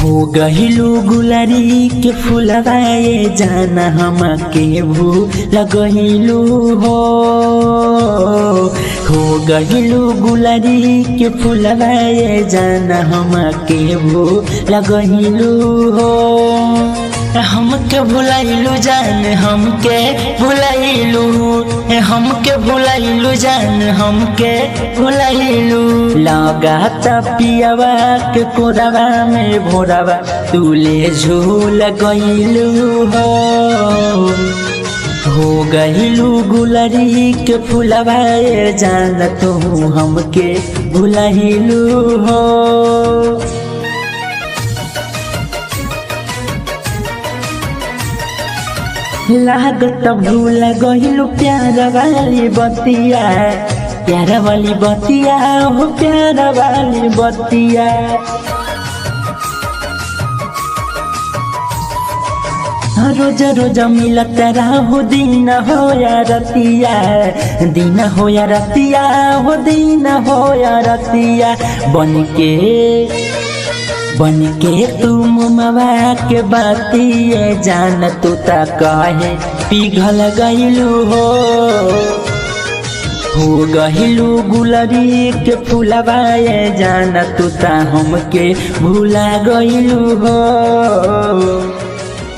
हो गहिलू गुलारी के फुलवा ये जाना हमके भूल गहिलू हो गहिलू गुलारी के फुलवा ये जाना हमके भूल गहिलू हो। हमके भुलाइलू जान हमके भुलाइलू हमके भुलाइलू जान हमके भुलाइलू। लगाता पियावा के कोरावा में भोरावा तुले झूल गइलू हो गइलू गुलरी के फुलवा ये जान तू हमके भुलाइलू हो। लागत भूल गइलू प्यार वाली बतिया प्यार वाली बतिया हो प्यार वाली बतिया। रोज रोज मिलत रहो दिन हो या रतिया दिन हो या रतिया हो दिन हो या रतिया। बन के तुम मवा के बातिए जान तू ता कहे पिघल गइलू हो गइलू गुलरी के फुलवा ये जान तू ता हमके भुला गइलू हो।